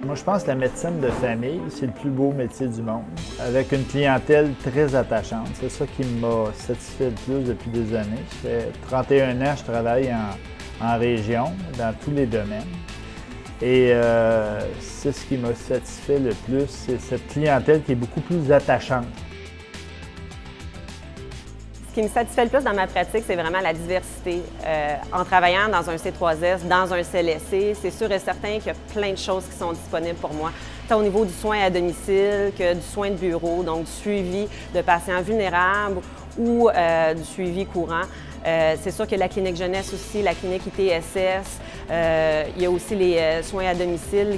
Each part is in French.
Moi, je pense que la médecine de famille, c'est le plus beau métier du monde, avec une clientèle très attachante. C'est ça qui m'a satisfait le plus depuis des années. Ça fait 31 ans que je travaille en région, dans tous les domaines. Et c'est ce qui m'a satisfait le plus, c'est cette clientèle qui est beaucoup plus attachante. Ce qui me satisfait le plus dans ma pratique, c'est vraiment la diversité. En travaillant dans un C3S, dans un CLSC, c'est sûr et certain qu'il y a plein de choses qui sont disponibles pour moi, tant au niveau du soin à domicile que du soin de bureau, donc du suivi de patients vulnérables ou du suivi courant. C'est sûr que la clinique jeunesse aussi, la clinique ITSS, il y a aussi les soins à domicile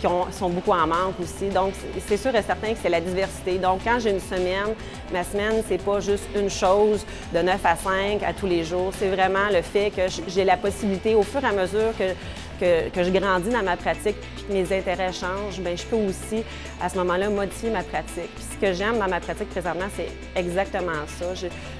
qui sont beaucoup en manque aussi. Donc, c'est sûr et certain que c'est la diversité. Donc, quand j'ai une semaine, ma semaine, c'est pas juste une chose de 9 à 5 à tous les jours. C'est vraiment le fait que j'ai la possibilité, au fur et à mesure que je grandis dans ma pratique et que mes intérêts changent, bien, je peux aussi, à ce moment-là, modifier ma pratique. Puis ce que j'aime dans ma pratique présentement, c'est exactement ça.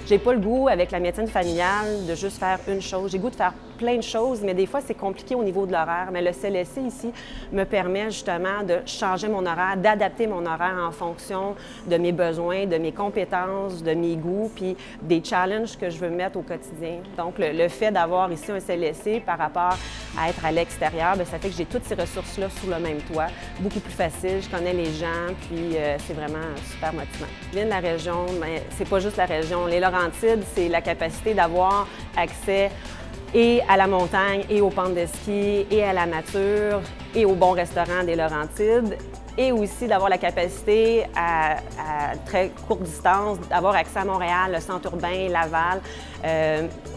J'ai pas le goût, avec la médecine familiale, de juste faire une chose. J'ai le goût de faire plein de choses, mais des fois, c'est compliqué au niveau de l'horaire. Mais le CLSC ici me permet justement de changer mon horaire, d'adapter mon horaire en fonction de mes besoins, de mes compétences, de mes goûts, puis des challenges que je veux mettre au quotidien. Donc, le fait d'avoir ici un CLSC par rapport à être à l'extérieur, bien, ça fait que j'ai toutes ces ressources-là sous le même toit. Beaucoup plus facile, je connais les gens, puis c'est vraiment super motivant. Je viens de la région, mais c'est pas juste la région. Les Laurentides, c'est la capacité d'avoir accès et à la montagne, et aux pentes de ski, et à la nature, et aux bons restaurants des Laurentides, et aussi d'avoir la capacité à très courte distance, d'avoir accès à Montréal, le centre urbain, Laval.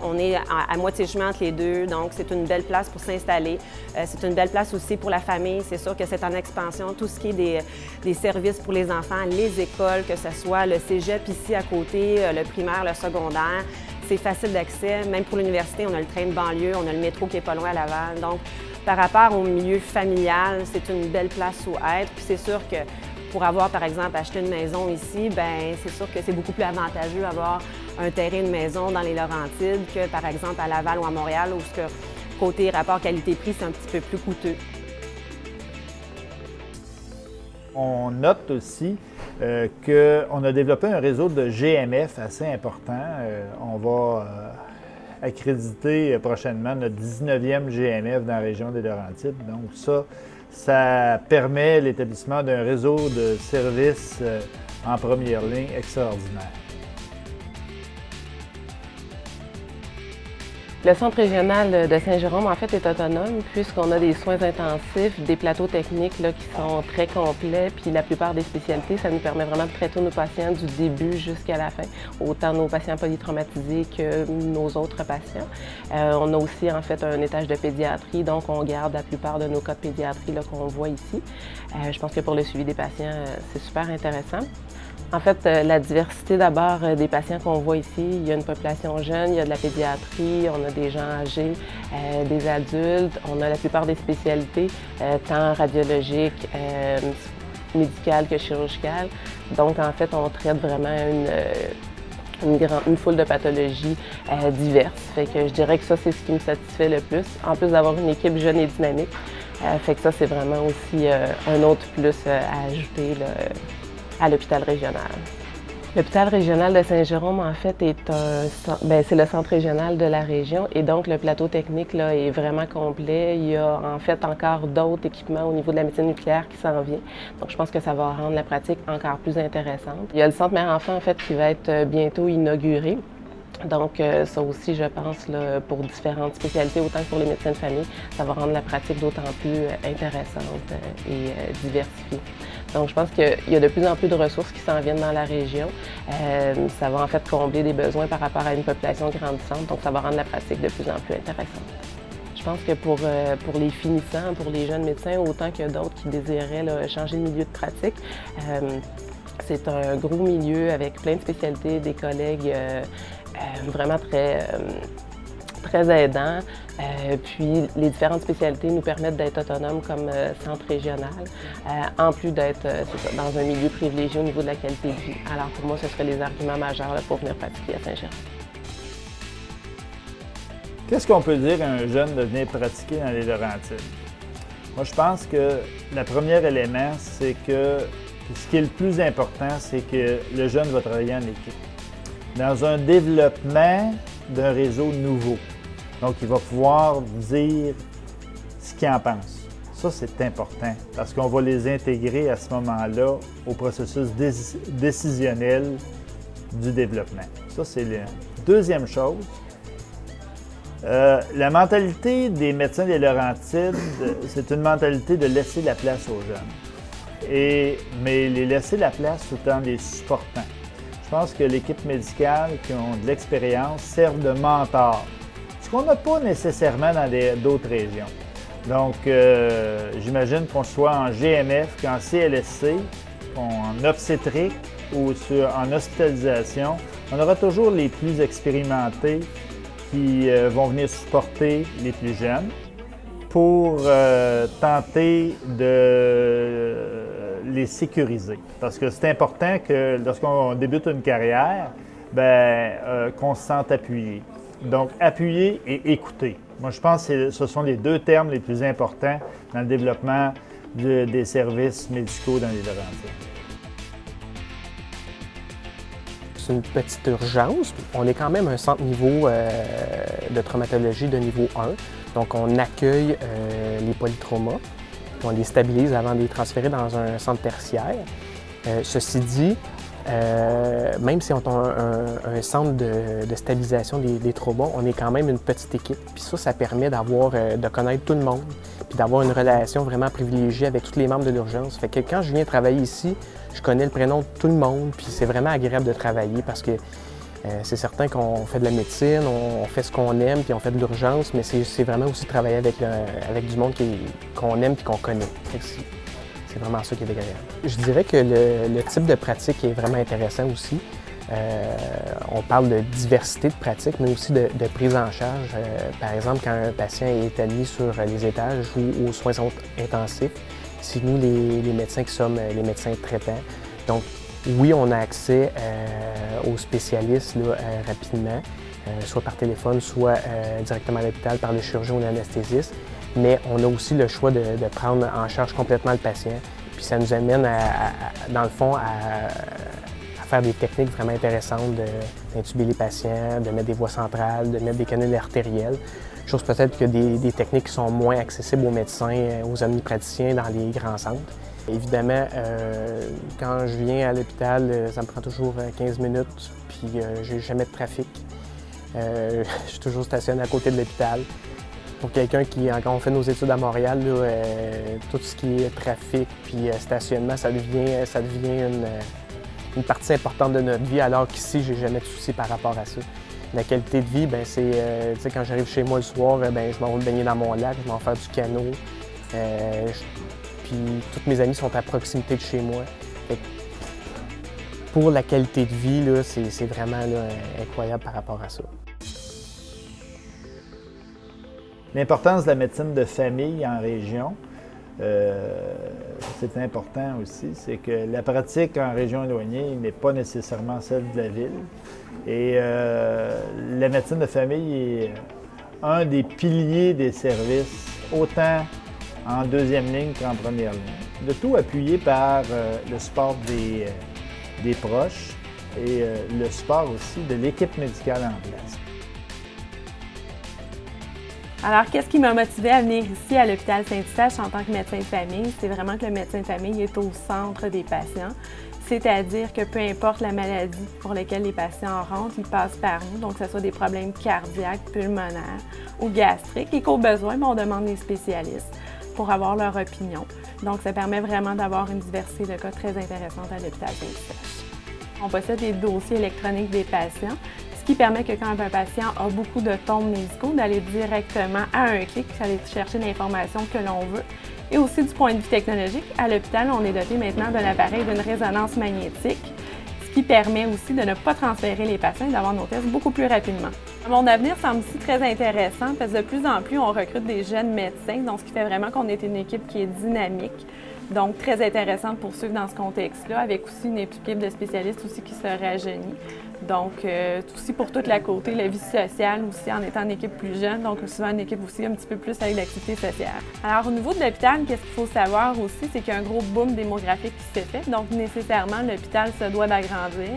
On est à moitié chemin entre les deux, donc c'est une belle place pour s'installer. C'est une belle place aussi pour la famille. C'est sûr que c'est en expansion. Tout ce qui est des services pour les enfants, les écoles, que ce soit le cégep ici à côté, le primaire, le secondaire, c'est facile d'accès. Même pour l'université, on a le train de banlieue, on a le métro qui n'est pas loin à Laval. Donc, par rapport au milieu familial, c'est une belle place où être. Puis c'est sûr que pour avoir, par exemple, acheté une maison ici, bien, c'est sûr que c'est beaucoup plus avantageux d'avoir un terrain de maison dans les Laurentides que, par exemple, à Laval ou à Montréal, où côté rapport qualité-prix, c'est un petit peu plus coûteux. On note aussi qu'on a développé un réseau de GMF assez important. On va accréditer prochainement notre 19e GMF dans la région des Laurentides. Donc ça permet l'établissement d'un réseau de services en première ligne extraordinaire. Le Centre régional de Saint-Jérôme, en fait, est autonome puisqu'on a des soins intensifs, des plateaux techniques là, qui sont très complets, puis la plupart des spécialités, ça nous permet vraiment de traiter nos patients du début jusqu'à la fin, autant nos patients polytraumatisés que nos autres patients. On a aussi, en fait, un étage de pédiatrie, donc on garde la plupart de nos cas de pédiatrie qu'on voit ici. Je pense que pour le suivi des patients, c'est super intéressant. En fait, la diversité d'abord des patients qu'on voit ici, il y a une population jeune, il y a de la pédiatrie, on a des gens âgés, des adultes, on a la plupart des spécialités, tant radiologiques, médicales que chirurgicales. Donc, en fait, on traite vraiment une foule de pathologies diverses. Fait que je dirais que ça, c'est ce qui me satisfait le plus, en plus d'avoir une équipe jeune et dynamique. Fait que ça, c'est vraiment aussi un autre plus à ajouter là, à l'hôpital régional. L'hôpital régional de Saint-Jérôme, en fait, c'est le centre régional de la région et donc le plateau technique là, est vraiment complet. Il y a en fait encore d'autres équipements au niveau de la médecine nucléaire qui s'en vient. Donc je pense que ça va rendre la pratique encore plus intéressante. Il y a le centre mère-enfant, en fait, qui va être bientôt inauguré. Donc, ça aussi, je pense, là, pour différentes spécialités, autant que pour les médecins de famille, ça va rendre la pratique d'autant plus intéressante et diversifiée. Donc, je pense qu'il y a de plus en plus de ressources qui s'en viennent dans la région. Ça va en fait combler des besoins par rapport à une population grandissante, donc ça va rendre la pratique de plus en plus intéressante. Je pense que pour les finissants, pour les jeunes médecins, autant que d'autres qui désiraient là, changer de milieu de pratique, c'est un gros milieu avec plein de spécialités, des collègues vraiment très aidants. Puis les différentes spécialités nous permettent d'être autonomes comme centre régional, en plus d'être dans un milieu privilégié au niveau de la qualité de vie. Alors pour moi, ce seraient les arguments majeurs là, pour venir pratiquer à Saint-Jérôme. Qu'est-ce qu'on peut dire à un jeune de venir pratiquer dans les Laurentides? Moi, je pense que le premier élément, c'est que ce qui est le plus important, c'est que le jeune va travailler en équipe. Dans un développement d'un réseau nouveau. Donc, il va pouvoir dire ce qu'il en pense. Ça, c'est important parce qu'on va les intégrer à ce moment-là au processus décisionnel du développement. Ça, c'est la deuxième chose. La mentalité des médecins des Laurentides, c'est une mentalité de laisser la place aux jeunes. Mais les laisser la place tout en les supportant. Je pense que l'équipe médicale qui ont de l'expérience servent de mentor, ce qu'on n'a pas nécessairement dans d'autres régions. Donc, j'imagine qu'on soit en GMF, qu'en CLSC, en obstétrique ou en hospitalisation, on aura toujours les plus expérimentés qui vont venir supporter les plus jeunes pour tenter de les sécuriser. Parce que c'est important que lorsqu'on débute une carrière, qu'on se sente appuyé. Donc, appuyer et écouter. Moi, je pense que ce sont les deux termes les plus importants dans le développement des services médicaux dans les Laurentides. C'est une petite urgence. On est quand même un centre niveau de traumatologie de niveau 1. Donc, on accueille les polytraumas, puis on les stabilise avant de les transférer dans un centre tertiaire. Ceci dit, même si on a un centre de stabilisation des traumas, on est quand même une petite équipe. Puis ça permet de connaître tout le monde, puis d'avoir une relation vraiment privilégiée avec tous les membres de l'urgence. Fait que quand je viens travailler ici, je connais le prénom de tout le monde, puis c'est vraiment agréable de travailler parce que c'est certain qu'on fait de la médecine, on fait ce qu'on aime, puis on fait de l'urgence, mais c'est vraiment aussi travailler avec du monde qu'on aime et qu'on connaît. C'est vraiment ça qui est agréable. Je dirais que le type de pratique est vraiment intéressant aussi. On parle de diversité de pratiques, mais aussi de prise en charge. Par exemple, quand un patient est admis sur les étages ou aux soins intensifs, c'est nous les médecins qui sommes les médecins traitants. Donc, oui, on a accès aux spécialistes rapidement, soit par téléphone, soit directement à l'hôpital par le chirurgien ou l'anesthésiste. Mais on a aussi le choix de prendre en charge complètement le patient. Puis ça nous amène, dans le fond, à faire des techniques vraiment intéressantes d'intuber les patients, de mettre des voies centrales, de mettre des canules artérielles. Chose peut-être que des techniques qui sont moins accessibles aux médecins, aux omnipraticiens dans les grands centres. Évidemment, quand je viens à l'hôpital, ça me prend toujours 15 minutes, puis j'ai jamais de trafic. Je suis toujours stationné à côté de l'hôpital. Pour quelqu'un quand on fait nos études à Montréal, tout ce qui est trafic puis stationnement, ça devient une partie importante de notre vie, alors qu'ici, j'ai jamais de soucis par rapport à ça. La qualité de vie, c'est quand j'arrive chez moi le soir, je m'en vais me baigner dans mon lac, je m'en vais faire du canot. Puis tous mes amis sont à proximité de chez moi. Pour la qualité de vie, c'est vraiment incroyable par rapport à ça. L'importance de la médecine de famille en région, c'est important aussi, c'est que la pratique en région éloignée n'est pas nécessairement celle de la ville. Et la médecine de famille est un des piliers des services, autant en deuxième ligne qu'en première ligne. Le tout appuyé par le support des proches et le support aussi de l'équipe médicale en place. Alors, qu'est-ce qui m'a motivée à venir ici à l'hôpital Saint-Eustache en tant que médecin de famille? C'est vraiment que le médecin de famille est au centre des patients, c'est-à-dire que peu importe la maladie pour laquelle les patients rentrent, ils passent par nous, donc que ce soit des problèmes cardiaques, pulmonaires ou gastriques, et qu'au besoin, on demande des spécialistes pour avoir leur opinion. Donc, ça permet vraiment d'avoir une diversité de cas très intéressante à l'hôpital Saint-Eustache. On possède des dossiers électroniques des patients, ce qui permet que quand un patient a beaucoup de tombes médicaux, d'aller directement à un clic, d'aller chercher l'information que l'on veut. Et aussi du point de vue technologique, à l'hôpital, on est doté maintenant d'un appareil d'une résonance magnétique, ce qui permet aussi de ne pas transférer les patients et d'avoir nos tests beaucoup plus rapidement. Mon avenir semble aussi très intéressant parce que de plus en plus, on recrute des jeunes médecins, donc ce qui fait vraiment qu'on est une équipe qui est dynamique. Donc, très intéressante pour suivre dans ce contexte-là, avec aussi une équipe de spécialistes aussi qui se rajeunit. Donc, aussi pour toute la côté, la vie sociale aussi, en étant une équipe plus jeune, donc souvent une équipe aussi un petit peu plus avec l'activité sociale. Alors, au niveau de l'hôpital, qu'est-ce qu'il faut savoir aussi, c'est qu'il y a un gros boom démographique qui s'est fait, donc nécessairement, l'hôpital se doit d'agrandir,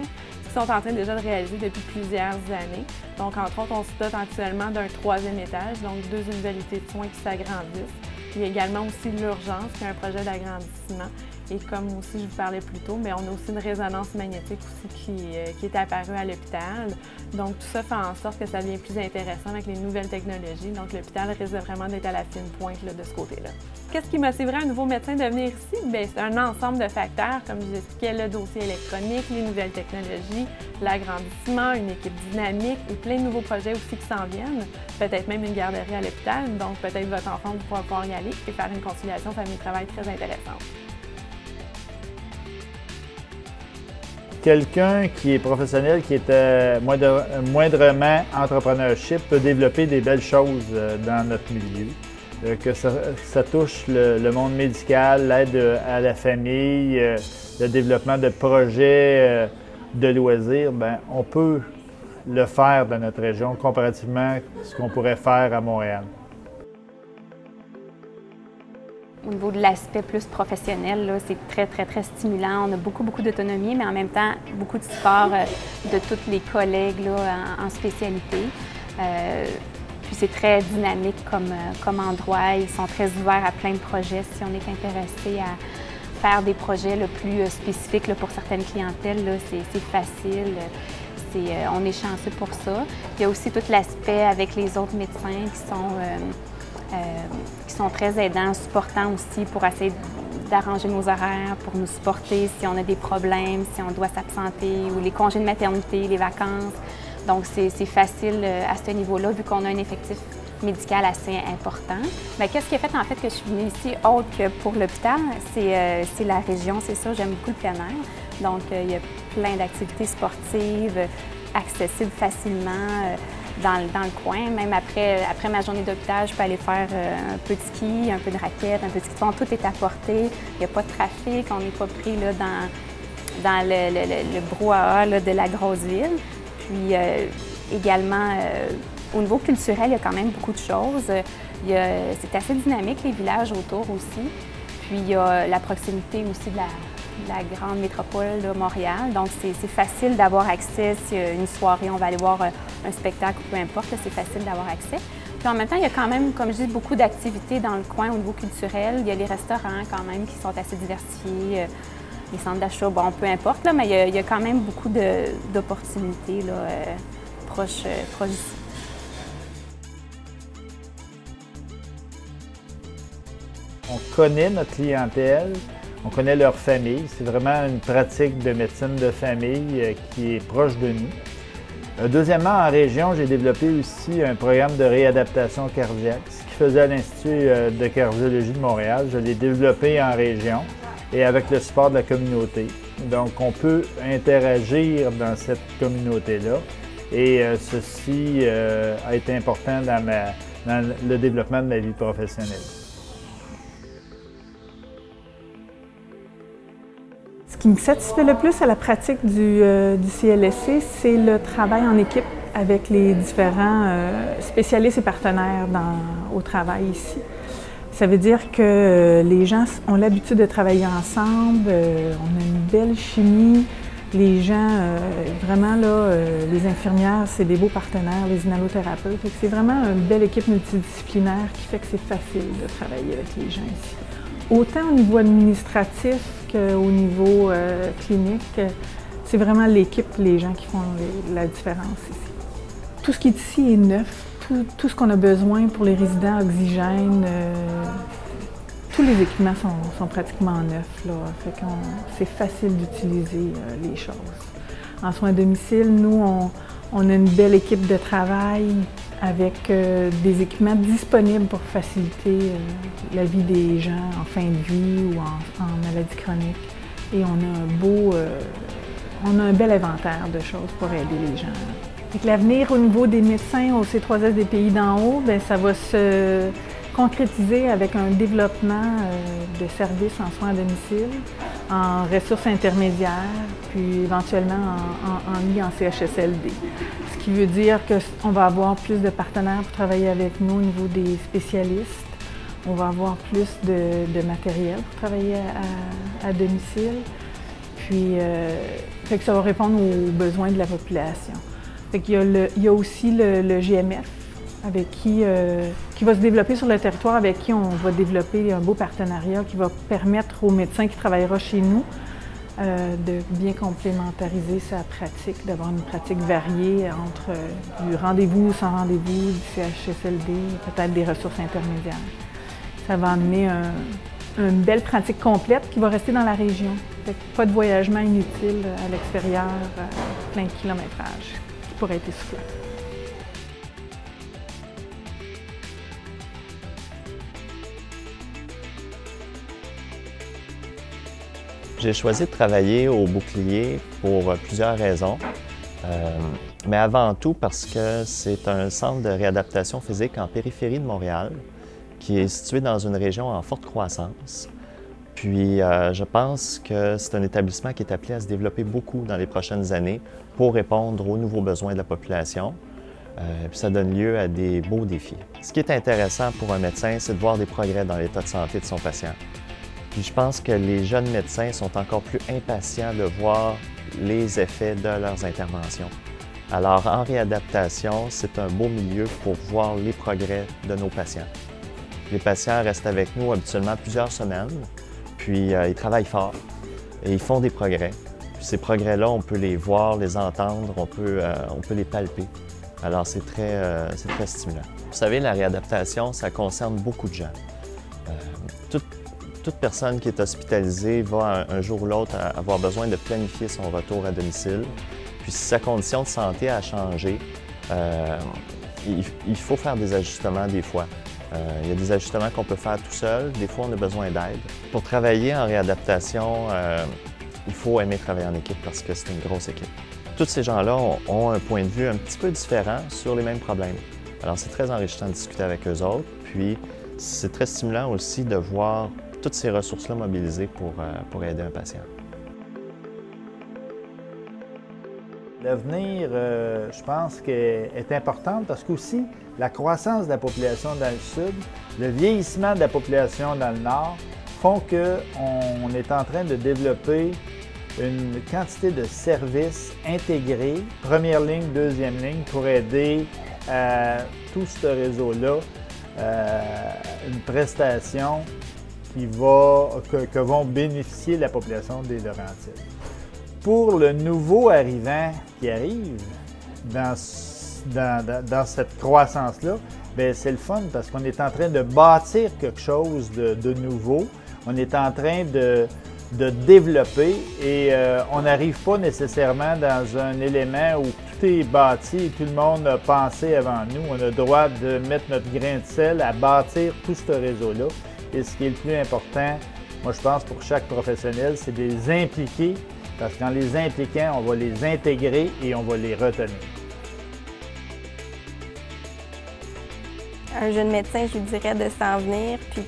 ce qu'ils sont en train déjà de réaliser depuis plusieurs années. Donc, entre autres, on se dote actuellement d'un 3e étage, donc 2 unités de soins qui s'agrandissent. Il y a également aussi l'urgence, qui est un projet d'agrandissement. Et comme aussi je vous parlais plus tôt, mais on a aussi une résonance magnétique aussi qui est apparue à l'hôpital. Donc tout ça fait en sorte que ça devient plus intéressant avec les nouvelles technologies. Donc l'hôpital risque vraiment d'être à la fine pointe là, de ce côté-là. Qu'est-ce qui motiverait un nouveau médecin de venir ici? Bien, c'est un ensemble de facteurs, comme je vous expliquais, le dossier électronique, les nouvelles technologies, l'agrandissement, une équipe dynamique et plein de nouveaux projets aussi qui s'en viennent. Peut-être même une garderie à l'hôpital, donc peut-être votre enfant pourra pouvoir y aller et faire une conciliation famille-travail très intéressante. Quelqu'un qui est professionnel, qui est moindrement entrepreneurship, peut développer des belles choses dans notre milieu. Que ça touche le monde médical, l'aide à la famille, le développement de projets de loisirs, bien, on peut le faire dans notre région comparativement à ce qu'on pourrait faire à Montréal. Au niveau de l'aspect plus professionnel, c'est très stimulant. On a beaucoup d'autonomie, mais en même temps, beaucoup de support de tous les collègues là, en spécialité. Puis c'est très dynamique comme endroit. Ils sont très ouverts à plein de projets si on est intéressé à faire des projets là, plus spécifiques là, pour certaines clientèles. C'est facile. On est chanceux pour ça. Il y a aussi tout l'aspect avec les autres médecins qui sont très aidants, supportants aussi pour essayer d'arranger nos horaires, pour nous supporter si on a des problèmes, si on doit s'absenter ou les congés de maternité, les vacances. Donc, c'est facile à ce niveau-là, vu qu'on a un effectif médical assez important. Bien, qu'est-ce qui a fait en fait que je suis venue ici, autre que pour l'hôpital? C'est la région, c'est ça, j'aime beaucoup le plein air. Donc, il y a plein d'activités sportives accessibles facilement dans le coin. Même après ma journée d'hôpital, je peux aller faire un peu de ski, un peu de raquette, un peu de ski de fond. Tout est à portée. Il n'y a pas de trafic. On n'est pas pris là, dans le brouhaha là, de la grosse ville. Puis également, au niveau culturel, il y a quand même beaucoup de choses. C'est assez dynamique, les villages autour aussi. Puis il y a la proximité aussi de la grande métropole de Montréal. Donc, c'est facile d'avoir accès. Si une soirée, on va aller voir un spectacle ou peu importe, c'est facile d'avoir accès. Puis en même temps, il y a quand même, comme je dis, beaucoup d'activités dans le coin au niveau culturel. Il y a les restaurants quand même qui sont assez diversifiés, les centres d'achat, bon, peu importe, là, mais il y a quand même beaucoup d'opportunités proches d'ici. On connaît notre clientèle. On connaît leur famille. C'est vraiment une pratique de médecine de famille qui est proche de nous. Deuxièmement, en région, j'ai développé aussi un programme de réadaptation cardiaque. Ce qui faisait à l'Institut de cardiologie de Montréal, je l'ai développé en région et avec le support de la communauté. Donc, on peut interagir dans cette communauté-là et ceci a été important dans le développement de ma vie professionnelle. Ce qui me satisfait le plus à la pratique du CLSC, c'est le travail en équipe avec les différents spécialistes et partenaires au travail ici. Ça veut dire que les gens ont l'habitude de travailler ensemble, on a une belle chimie. Les gens, vraiment là, les infirmières, c'est des beaux partenaires, les inhalothérapeutes. C'est vraiment une belle équipe multidisciplinaire qui fait que c'est facile de travailler avec les gens ici. Autant au niveau administratif qu'au niveau clinique, c'est vraiment l'équipe, les gens qui font la différence ici. Tout ce qui est ici est neuf, tout ce qu'on a besoin pour les résidents, oxygène, tous les équipements sont pratiquement neufs, là. Fait que c'est facile d'utiliser les choses. En soins à domicile, nous, on a une belle équipe de travail avec des équipements disponibles pour faciliter la vie des gens en fin de vie ou en maladie chronique. Et on a un bel inventaire de choses pour aider les gens. L'avenir au niveau des médecins au C3S des pays d'en haut, bien, ça va concrétiser avec un développement de services en soins à domicile, en ressources intermédiaires, puis éventuellement en lit en CHSLD. Ce qui veut dire qu'on va avoir plus de partenaires pour travailler avec nous au niveau des spécialistes. On va avoir plus de matériel pour travailler à domicile. Puis, fait que ça va répondre aux besoins de la population. Fait qu'il y a aussi le GMF avec qui va se développer sur le territoire, avec qui on va développer un beau partenariat qui va permettre aux médecins qui travailleront chez nous de bien complémentariser sa pratique, d'avoir une pratique variée entre du rendez-vous sans rendez-vous, du CHSLD, peut-être des ressources intermédiaires. Ça va amener une belle pratique complète qui va rester dans la région. Pas de voyagement inutile à l'extérieur, plein de kilométrages, qui pourrait être essoufflant. J'ai choisi de travailler au Bouclier pour plusieurs raisons, mais avant tout parce que c'est un centre de réadaptation physique en périphérie de Montréal qui est situé dans une région en forte croissance. Puis je pense que c'est un établissement qui est appelé à se développer beaucoup dans les prochaines années pour répondre aux nouveaux besoins de la population. Puis ça donne lieu à des beaux défis. Ce qui est intéressant pour un médecin, c'est de voir des progrès dans l'état de santé de son patient. Puis je pense que les jeunes médecins sont encore plus impatients de voir les effets de leurs interventions. Alors en réadaptation, c'est un beau milieu pour voir les progrès de nos patients. Les patients restent avec nous habituellement plusieurs semaines, puis ils travaillent fort et ils font des progrès. Puis ces progrès-là, on peut les voir, les entendre, on peut les palper. Alors c'est très stimulant. Vous savez, la réadaptation, ça concerne beaucoup de gens. Toute personne qui est hospitalisée va un jour ou l'autre avoir besoin de planifier son retour à domicile. Puis si sa condition de santé a changé, il faut faire des ajustements des fois. Il y a des ajustements qu'on peut faire tout seul, des fois on a besoin d'aide. Pour travailler en réadaptation, il faut aimer travailler en équipe parce que c'est une grosse équipe. Tous ces gens-là ont un point de vue un petit peu différent sur les mêmes problèmes. Alors c'est très enrichissant de discuter avec eux autres, puis c'est très stimulant aussi de voir toutes ces ressources-là mobilisées pour aider un patient. L'avenir, je pense, est importante parce qu'aussi, la croissance de la population dans le sud, le vieillissement de la population dans le nord font qu'on est en train de développer une quantité de services intégrés, première ligne, deuxième ligne, pour aider tout ce réseau-là, une prestation que vont bénéficier la population des Laurentides. Pour le nouveau arrivant qui arrive dans cette croissance-là, c'est le fun parce qu'on est en train de bâtir quelque chose de nouveau. On est en train de développer et on n'arrive pas nécessairement dans un élément où tout est bâti et tout le monde a pensé avant nous. On a le droit de mettre notre grain de sel à bâtir tout ce réseau-là. Et ce qui est le plus important, moi je pense pour chaque professionnel, c'est de les impliquer parce qu'en les impliquant, on va les intégrer et on va les retenir. Un jeune médecin, je lui dirais de s'en venir, puis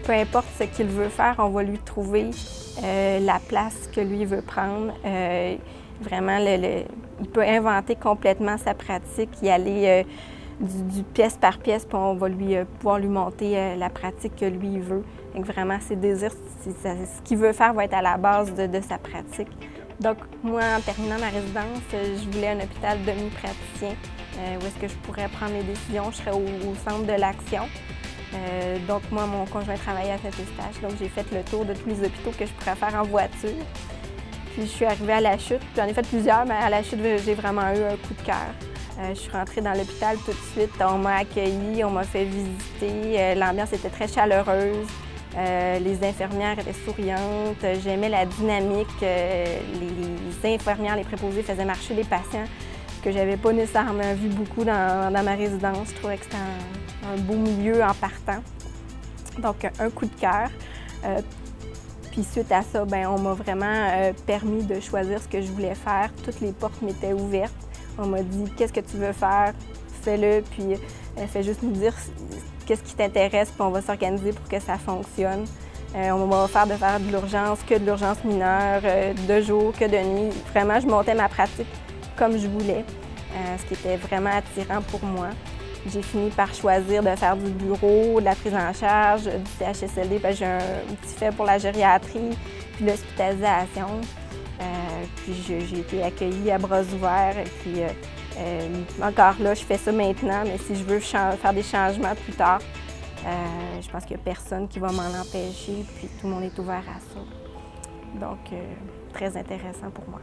peu importe ce qu'il veut faire, on va lui trouver la place que lui veut prendre. Vraiment, il peut inventer complètement sa pratique, y aller du pièce par pièce, puis on va pouvoir lui monter la pratique que lui veut. Donc vraiment, ses désirs, ce qu'il veut faire va être à la base de sa pratique. Donc moi, en terminant ma résidence, je voulais un hôpital demi-praticien où est-ce que je pourrais prendre les décisions. Je serais au centre de l'action. Donc moi, mon conjoint travaillait à Saint-Eustache, donc j'ai fait le tour de tous les hôpitaux que je pourrais faire en voiture. Puis je suis arrivée à La Chute, puis j'en ai fait plusieurs, mais à La Chute, j'ai vraiment eu un coup de cœur. Je suis rentrée dans l'hôpital tout de suite, on m'a accueillie, on m'a fait visiter, l'ambiance était très chaleureuse, les infirmières étaient souriantes, j'aimais la dynamique, les infirmières, les préposés faisaient marcher les patients que j'avais pas nécessairement vu beaucoup dans ma résidence. Je trouvais que c'était un beau milieu en partant. Donc un coup de cœur. Puis suite à ça, on m'a vraiment permis de choisir ce que je voulais faire. Toutes les portes m'étaient ouvertes. On m'a dit « Qu'est-ce que tu veux faire? Fais-le. » Puis elle fait juste nous dire qu'est-ce qui t'intéresse, puis on va s'organiser pour que ça fonctionne. On m'a offert de faire de l'urgence, que de l'urgence mineure, de jour, que de nuit. Vraiment, je montais ma pratique comme je voulais, ce qui était vraiment attirant pour moi. J'ai fini par choisir de faire du bureau, de la prise en charge, du CHSLD, parce que j'ai un petit fait pour la gériatrie, puis l'hospitalisation. Puis j'ai été accueillie à bras ouverts. Et puis encore là, je fais ça maintenant, mais si je veux faire des changements plus tard, je pense qu'il n'y a personne qui va m'en empêcher, puis tout le monde est ouvert à ça. Donc, très intéressant pour moi.